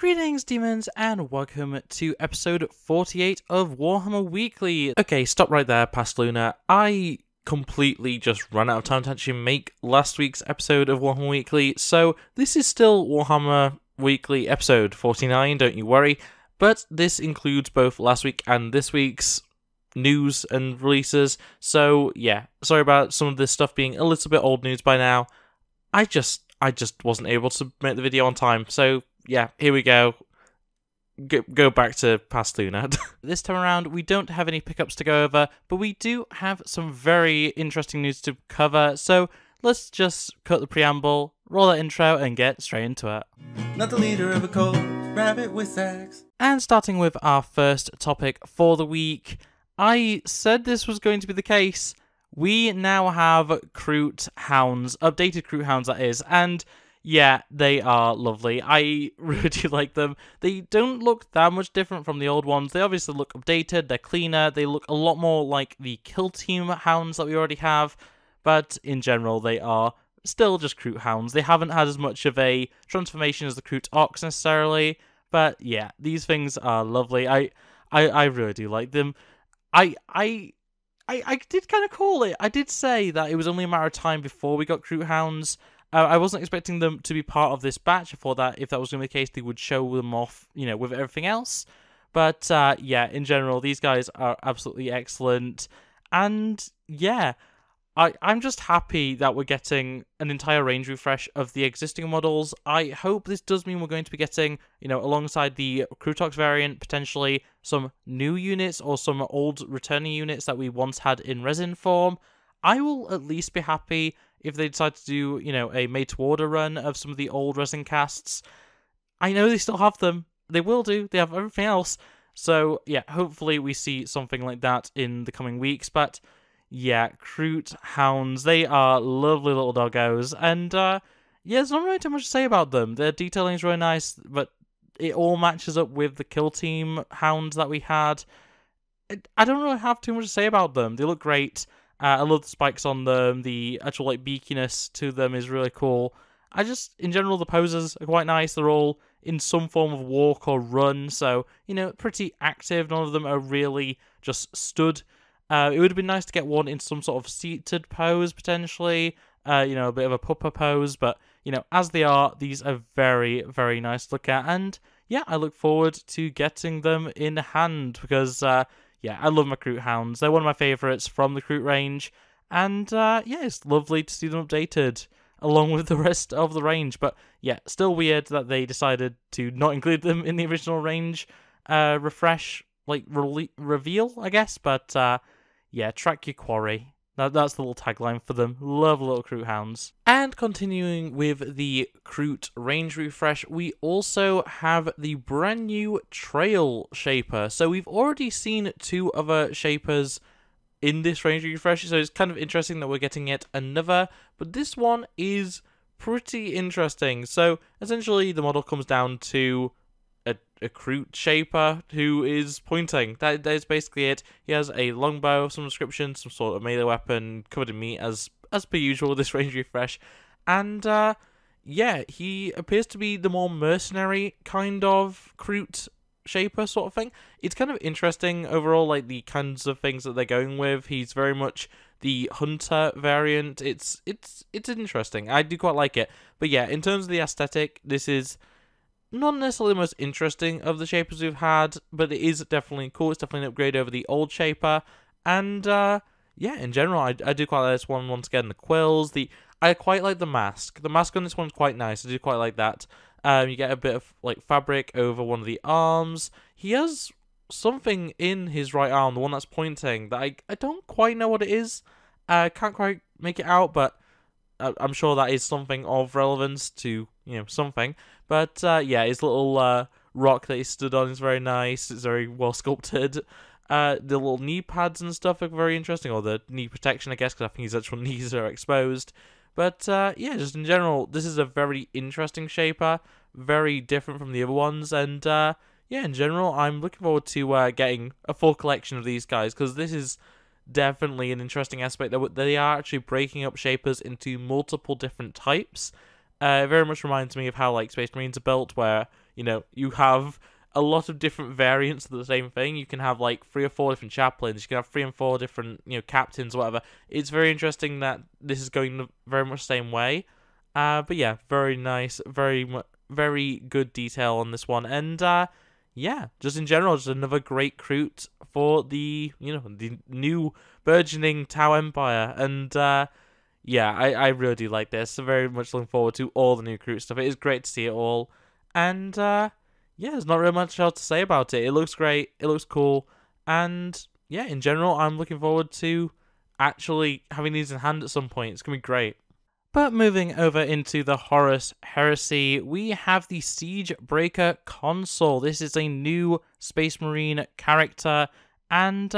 Greetings, demons, and welcome to episode 48 of Warhammer Weekly. Okay, stop right there, Past Luna. I completely just ran out of time to actually make last week's episode of Warhammer Weekly, so this is still Warhammer Weekly episode 49, don't you worry, but this includes both last week and this week's news and releases, so yeah, sorry about some of this stuff being a little bit old news by now. I just wasn't able to make the video on time, so yeah, here we go. Go back to Past Luna. This time around, we don't have any pickups to go over, but we do have some very interesting news to cover, so let's just cut the preamble, roll that intro, and get straight into it. Not the leader of a cult, RabbitWithAxe. And starting with our first topic for the week, I said this was going to be the case. We now have Kroot hounds, updated Kroot hounds that is, and yeah, they are lovely. I really do like them. They don't look that much different from the old ones. They obviously look updated, they're cleaner, they look a lot more like the Kill Team hounds that we already have, but in general they are still just Kroot hounds. They haven't had as much of a transformation as the Kroot Ox necessarily, but yeah, these things are lovely. I really do like them. I did kind of call it. I did say that it was only a matter of time before we got Kroot hounds. I wasn't expecting them to be part of this batch. I thought that if that was going to be the case, they would show them off, you know, with everything else. But yeah, in general, these guys are absolutely excellent. And yeah, I'm just happy that we're getting an entire range refresh of the existing models. I hope this does mean we're going to be getting, you know, alongside the Krootox variant, potentially some new units or some old returning units that we once had in resin form. I will at least be happy if they decide to do, you know, a made-to-order run of some of the old resin casts. I know they still have them. They will do. They have everything else. So, yeah, hopefully we see something like that in the coming weeks. But, yeah, Kroot hounds, they are lovely little doggos. And, yeah, there's not really too much to say about them. Their detailing is really nice, but it all matches up with the Kill Team hounds that we had. I don't really have too much to say about them. They look great. I love the spikes on them. The actual like beakiness to them is really cool. In general, the poses are quite nice. They're all in some form of walk or run, so, you know, pretty active. None of them are really just stood. It would have been nice to get one in some sort of seated pose, potentially. You know, a bit of a pupper pose, but, you know, as they are, these are very, very nice to look at. And, yeah, I look forward to getting them in hand, because, yeah, I love my Kroot hounds. They're one of my favourites from the Kroot range. And, yeah, it's lovely to see them updated along with the rest of the range. But, yeah, still weird that they decided to not include them in the original range refresh, like, reveal, I guess. But, yeah, track your quarry. That's the little tagline for them. Love little Kroot hounds. And continuing with the Kroot range refresh, we also have the brand new Trail Shaper. So we've already seen two other Shapers in this range refresh, so it's kind of interesting that we're getting yet another. But this one is pretty interesting. So essentially the model comes down to a Kroot Shaper who is pointing. That is basically it. He has a longbow of some description, some sort of melee weapon, covered in meat as per usual with this range refresh. And yeah, he appears to be the more mercenary kind of Kroot Shaper sort of thing. It's kind of interesting overall, like the kinds of things that they're going with. He's very much the hunter variant. It's interesting. I do quite like it. But yeah, in terms of the aesthetic, this is not necessarily the most interesting of the Shapers we've had, but it is definitely cool. It's definitely an upgrade over the old Shaper. And, yeah, in general, I do quite like this one. Once again, the quills. I quite like the mask. The mask on this one's quite nice. I do quite like that. You get a bit of, like, fabric over one of the arms. He has something in his right arm, the one that's pointing, that I don't quite know what it is. Can't quite make it out, but I'm sure that is something of relevance to, you know, something. But, yeah, his little rock that he stood on is very nice. It's very well sculpted. The little knee pads and stuff are very interesting, or the knee protection, I guess, because I think his actual knees are exposed. But, yeah, just in general, this is a very interesting Shaper, very different from the other ones, and, yeah, in general, I'm looking forward to getting a full collection of these guys, because this is definitely an interesting aspect that they are actually breaking up Shapers into multiple different types. It very much reminds me of how, like, Space Marines are built, where you have a lot of different variants of the same thing. You can have like 3 or 4 different chaplains. You can have 3 and 4 different, captains, whatever. It's very interesting that this is going very much the same way. But yeah, very nice, very good detail on this one, and yeah, just in general, just another great Kroot for the the new burgeoning Tau Empire, and yeah, I really do like this. So very much looking forward to all the new Kroot stuff. It is great to see it all, and yeah, there's not really much else to say about it. It looks great, it looks cool, and yeah, in general, I'm looking forward to actually having these in hand at some point. It's gonna be great. But moving over into the Horus Heresy, we have the Siegebreaker Consul. This is a new Space Marine character, and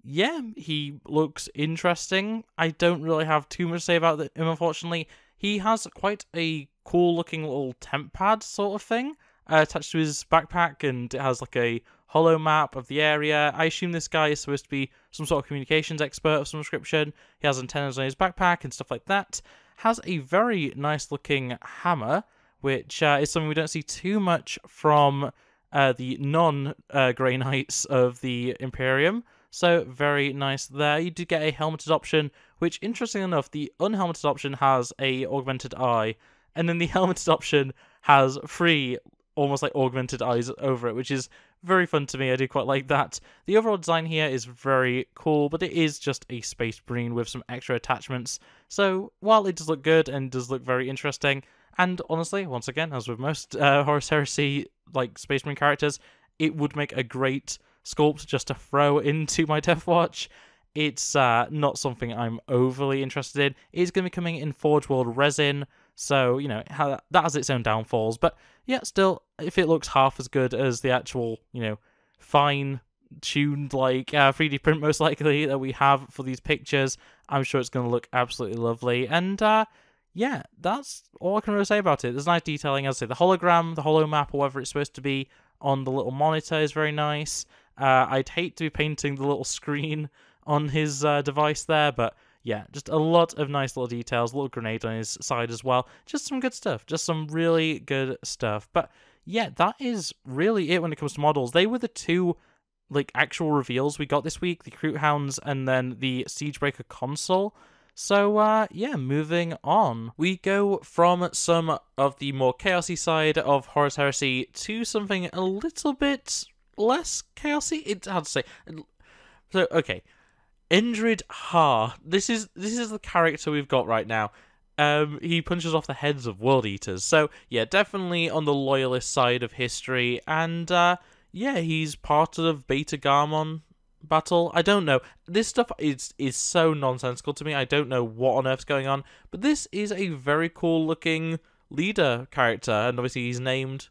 yeah, he looks interesting. I don't really have too much to say about him, unfortunately. He has quite a cool-looking little temp pad sort of thing attached to his backpack, and it has like a holo map of the area. I assume this guy is supposed to be some sort of communications expert of some description. He has antennas on his backpack and stuff like that. Has a very nice looking hammer, which is something we don't see too much from the non-Grey Knights of the Imperium. So very nice there. You do get a helmeted option, which interestingly enough, the unhelmeted option has a augmented eye, and then the helmeted option has 3 almost like augmented eyes over it, which is very fun to me. I do quite like that. The overall design here is very cool, but it is just a Space Marine with some extra attachments. So while it does look good and does look very interesting, and honestly, once again, as with most Horus Heresy like Space Marine characters, it would make a great sculpt just to throw into my Death Watch. It's not something I'm overly interested in. It's going to be coming in Forge World resin, so, that has its own downfalls. But, yeah, still, if it looks half as good as the actual, fine-tuned, 3D print, most likely, that we have for these pictures, I'm sure it's going to look absolutely lovely. And, yeah, that's all I can really say about it. There's nice detailing, as I say, the hologram, the holo map, or whatever it's supposed to be on the little monitor is very nice. I'd hate to be painting the little screen on his device there, but yeah, just a lot of nice little details, a little grenade on his side as well. Just some good stuff, just some really good stuff. But yeah, that is really it when it comes to models. They were the 2 actual reveals we got this week, the Kroot Hounds and then the Siegebreaker Consul. So yeah, moving on. We go from some of the more chaosy side of Horus Heresy to something a little bit less chaosy. It's hard to say. So, okay. Indrid Ha. This is the character we've got right now. He punches off the heads of World Eaters. So, yeah, definitely on the loyalist side of history. And, yeah, he's part of Beta Garmon battle. I don't know. This stuff is so nonsensical to me. I don't know what on earth's going on. But this is a very cool-looking leader character. And obviously he's named,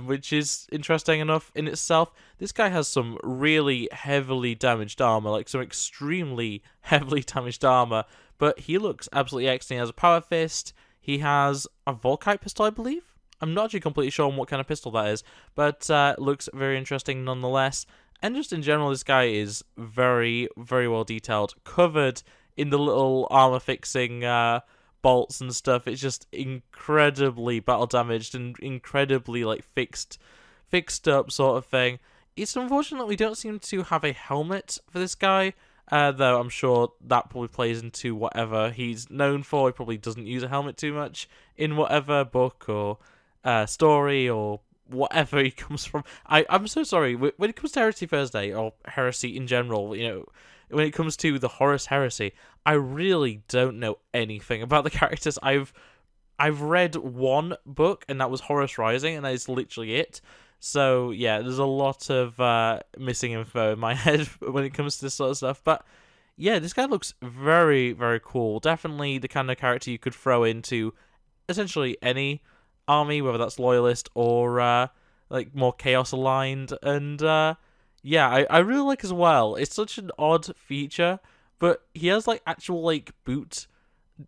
which is interesting enough in itself. This guy has some really heavily damaged armor, some extremely heavily damaged armor, but he looks absolutely excellent. He has a power fist. He has a Volkite pistol, I believe. I'm not actually completely sure on what kind of pistol that is, but looks very interesting nonetheless. And just in general, this guy is very, very well detailed, covered in the little armor fixing bolts and stuff. It's just incredibly battle damaged and incredibly fixed up sort of thing. It's unfortunate we don't seem to have a helmet for this guy, though I'm sure that probably plays into whatever he's known for. He probably doesn't use a helmet too much in whatever book or story or whatever he comes from. I'm so sorry. When it comes to Heresy Thursday or Heresy in general, when it comes to the Horus Heresy, I really don't know anything about the characters. I've read one book, and that was Horus Rising, and that is literally it. So, yeah, there's a lot of missing info in my head when it comes to this sort of stuff. But, yeah, this guy looks very, very cool. Definitely the kind of character you could throw into essentially any army, whether that's loyalist or, more chaos-aligned. And, yeah, I really like as well. It's such an odd feature, but he has, actual, boot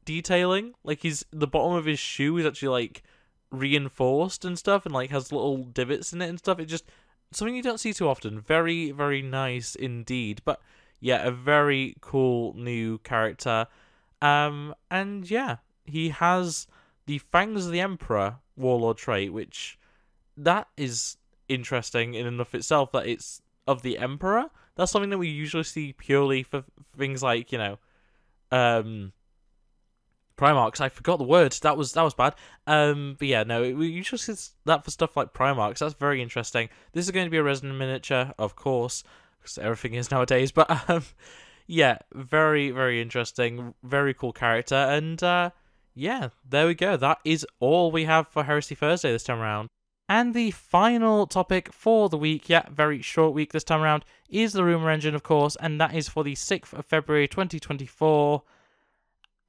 detailing. The bottom of his shoe is actually, reinforced and stuff, and has little divots in it and stuff. It's just something you don't see too often. Very, very nice indeed. But yeah, a very cool new character. And yeah, he has the Fangs of the Emperor warlord trait, which that is interesting in and of itself, that it's of the Emperor. That's something that we usually see purely for things like, you know, Primarchs. I forgot the word. That was bad. But yeah, no, we usually see that for stuff like Primarchs. That's very interesting. This is going to be a resin miniature, of course, because everything is nowadays. But yeah, very, very interesting. Very cool character. And yeah, there we go. That is all we have for Heresy Thursday this time around. And the final topic for the week, yeah, very short week this time around, is the Rumour Engine, of course, and that is for the 6th of February 2024.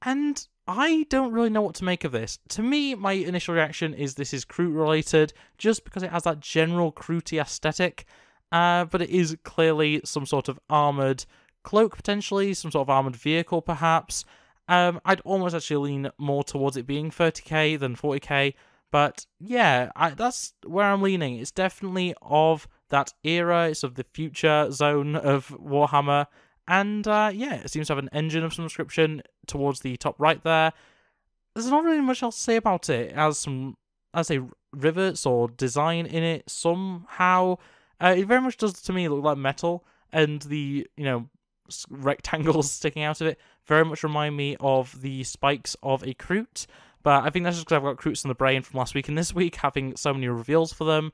And I don't really know what to make of this. To me, my initial reaction is this is Kroot related, just because it has that general Krooty aesthetic, but it is clearly some sort of armoured cloak, potentially, some sort of armoured vehicle, perhaps. I'd almost actually lean more towards it being 30k than 40k, but yeah, that's where I'm leaning. It's definitely of that era, it's of the future zone of Warhammer, and yeah, it seems to have an engine of some description towards the top right there. There's not really much else to say about it. It has some, I'd say, rivets or design in it somehow. It very much does, to me, look like metal, and the, you know, rectangles sticking out of it very much remind me of the spikes of a Kroot. But I think that's just because I've got Kroots in the brain from last week and this week, having so many reveals for them.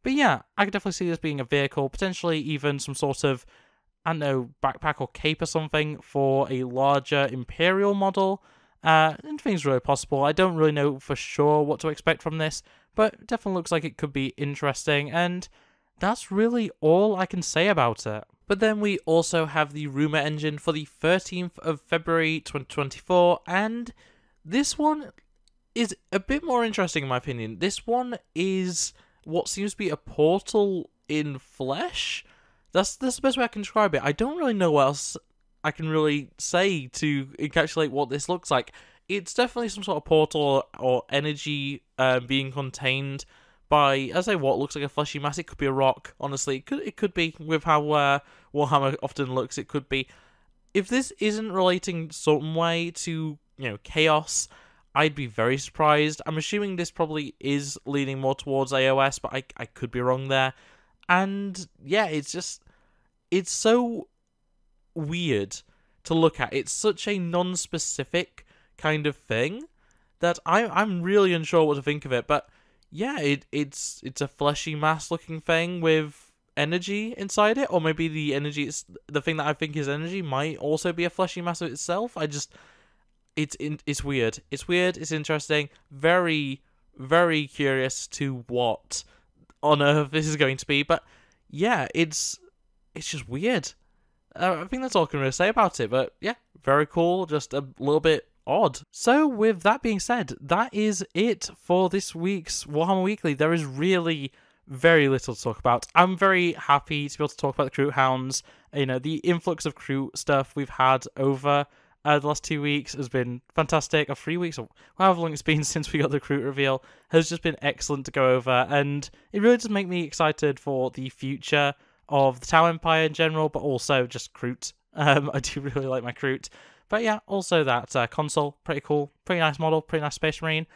But yeah, I could definitely see this being a vehicle, potentially even some sort of, I don't know, backpack or cape or something for a larger Imperial model. Anything's really possible. I don't really know for sure what to expect from this, but it definitely looks like it could be interesting, and that's really all I can say about it. But then we also have the Rumour Engine for the 13th of February 2024, and this one is a bit more interesting in my opinion. This one is what seems to be a portal in flesh. That's the best way I can describe it. I don't really know what else I can really say to encapsulate what this looks like. It's definitely some sort of portal or energy being contained by, as I say, what looks like a fleshy mass. It could be a rock, honestly. It could be, with how Warhammer often looks, it could be. If this isn't relating some way to, you know, chaos, I'd be very surprised. I'm assuming this probably is leaning more towards AOS, but I could be wrong there. And yeah, it's so weird to look at. It's such a non-specific kind of thing that I'm really unsure what to think of it. But yeah, it's a fleshy mass looking thing with energy inside it, or maybe the energy, the thing that I think is energy, might also be a fleshy mass of itself. It's weird. It's weird. It's interesting. Very, very curious to what on earth this is going to be. But yeah, it's just weird. I think that's all I can really say about it. But yeah, very cool. Just a little bit odd. So with that being said, that is it for this week's Warhammer Weekly. There is really very little to talk about. I'm very happy to be able to talk about the Kroot Hounds. You know, the influx of Kroot stuff we've had over the last 2 weeks has been fantastic, or 3 weeks, or however long it's been since we got the Kroot reveal, has just been excellent to go over, and it really does make me excited for the future of the Tau Empire in general, but also just Kroot. I do really like my Kroot. But yeah, also that console, pretty cool, pretty nice model, pretty nice Space Marine,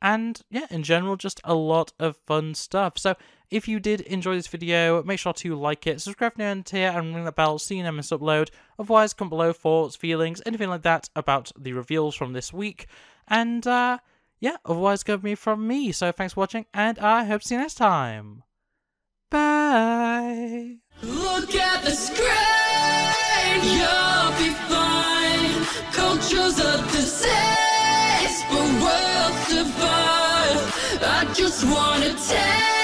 and yeah, in general, just a lot of fun stuff. So if you did enjoy this video, make sure to like it, subscribe if you're new here, and ring that bell so you never miss upload. Otherwise, comment below thoughts, feelings, anything like that about the reveals from this week. And yeah, otherwise, go with me from me. So thanks for watching, and I hope to see you next time. Bye. Look at the screen, you'll be fine. Cultures of disease, but worlds divine. I just wanna take